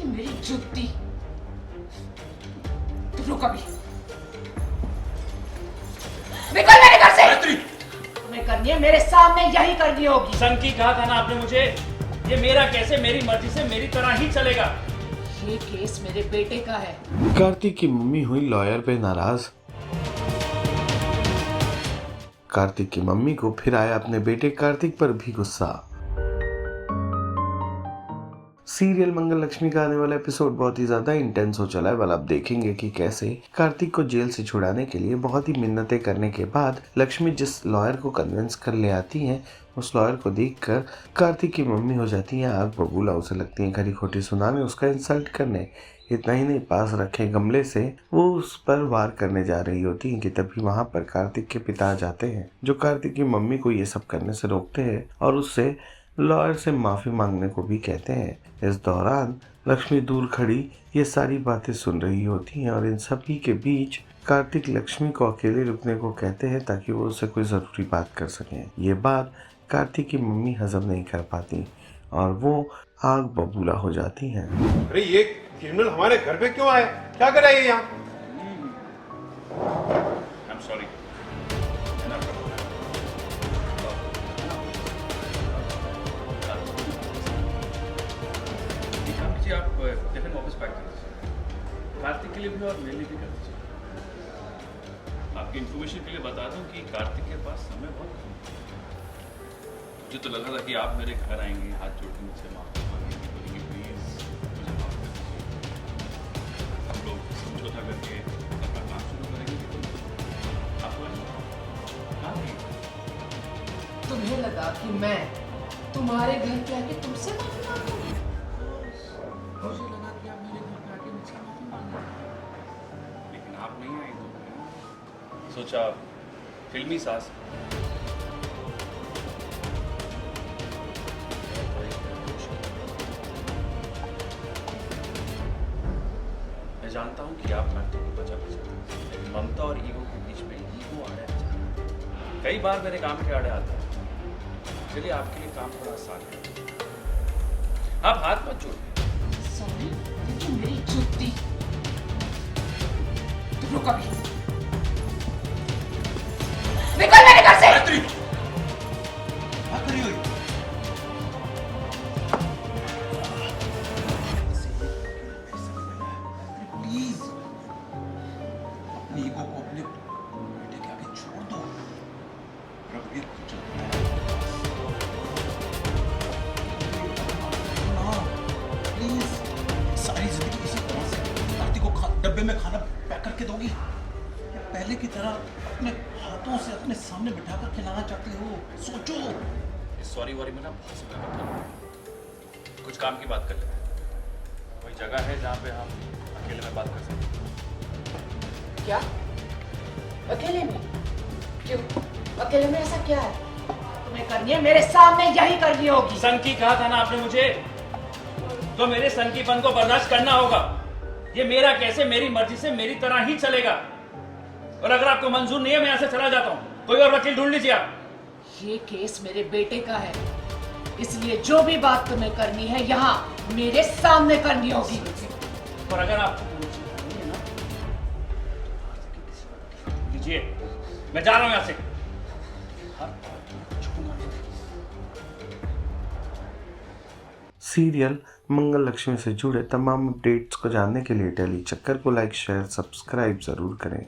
मेरी जुत्ती। तुम रुक अभी। निकल मेरे घर से। तुम्हें करनी है मेरे सामने, यही करनी होगी। संकी कहा था ना आपने मुझे, ये मेरा कैसे मेरी मर्जी से मेरी तरह ही चलेगा। ये केस मेरे बेटे का है। कार्तिक की मम्मी हुई लॉयर पे नाराज। कार्तिक की मम्मी को फिर आया अपने बेटे कार्तिक पर भी गुस्सा। सीरियल मंगल लक्ष्मी का आने वाला एपिसोड बहुत ही ज्यादा इंटेंस हो चला है। वाल आप देखेंगे कि कैसे कार्तिक को जेल से छुड़ाने के लिए बहुत ही मिन्नतें करने के बाद लक्ष्मी जिस लॉयर को कन्विंस कर ले आती है, उस लॉयर को देखकर कार्तिक की मम्मी हो जाती है आग बबूला। उसे लगती है खरी खोटी सुनाने, उसका इंसल्ट करने। इतना ही नहीं, पास रखे गमले से वो उस पर वार करने जा रही होती है कि तभी वहां पर कार्तिक के पिता आ जाते हैं, जो कार्तिक की मम्मी को ये सब करने से रोकते हैं और उससे लॉयर से माफी मांगने को भी कहते हैं। इस दौरान लक्ष्मी दूर खड़ी ये सारी बातें सुन रही होती हैं और इन सभी के बीच कार्तिक लक्ष्मी को अकेले रुकने को कहते हैं ताकि वो उससे कोई जरूरी बात कर सकें। ये बात कार्तिक की मम्मी हजम नहीं कर पाती और वो आग बबूला हो जाती हैं। अरे ये क्रिमिनल हमारे घर पे क्यों आए? क्या कर रहा है ये यहाँ? I'm sorry. आप टिफिन वापस पैक कर दीजिए, कार्तिक के लिए भी और मेरे लिए भी कर दीजिए। आपकी इन्फॉर्मेशन के लिए बता दूं कि कार्तिक के पास समय बहुत कम है। मुझे तो लगा था कि आप मेरे घर आएंगे, हाथ जोड़ के मुझसे माफी मांगेंगे, बोलेंगे प्लीज मुझे माफ कर दीजिए, हम लोग समझौता करके अपना काम शुरू करेंगे। आपको कहाँ गई? तुम्हें लगा कि मैं तुम्हारे घर पे आके तुमसे माफी मांगूंगी? मुझे लगा कि आप मेरे घर पे आके मुझसे माफी मांगेंगे, लेकिन आप नहीं आई तो सोचा फिल्मी सास। मैं जानता हूँ कि आप कार्तिक को बचा भी सकते हैं, लेकिन ममता और ईगो के बीच में ईगो आड़े आ जाता है। कई बार मेरे काम के आड़े आता है, चलिए आपके लिए काम थोड़ा आसान है। आप हाथ मत जोड़िए। सॉरी, ये मेरी जुत्ती। तुम रुक अभी। निकल मेरे घर से। क्या करी हुई? प्लीज अपनी ईगो को अपने बेटे के आगे छोड़ दो। प्रभु प्लीज सारी जिंदगी इसी तरह से कार्तिक को डब्बे में खाना पैक करके दोगी या पहले की तरह अपने हाथों से अपने सामने बिठाकर खिलाना चाहती हो? सोचो। सॉरी वॉरी में ना बहुत समय लगता, कुछ काम की बात कर लेते हैं। कोई जगह है जहाँ पे हम अकेले में बात कर सकते हैं? क्या? अकेले में? क्यों? अकेले में ऐसा क्या है? तुम्हें करनी है मेरे सामने, यही करनी होगी। संकी कहा था ना आपने मुझे, तो मेरे संकीपन को बर्दाश्त करना होगा। ये मेरा कैसे मेरी मर्जी से मेरी तरह ही चलेगा, और अगर आपको मंजूर नहीं है मैं यहाँ से चला जाता हूँ। कोई और वकील ढूंढ लीजिए आप। ये केस मेरे बेटे का है, इसलिए जो भी बात तुम्हें करनी है यहाँ मेरे सामने करनी होगी। और अगर आपको लीजिए, मैं जा रहा हूँ यहाँ से। सीरियल मंगल लक्ष्मी से जुड़े तमाम अपडेट्स को जानने के लिए टेली चक्कर को लाइक शेयर सब्सक्राइब जरूर करें।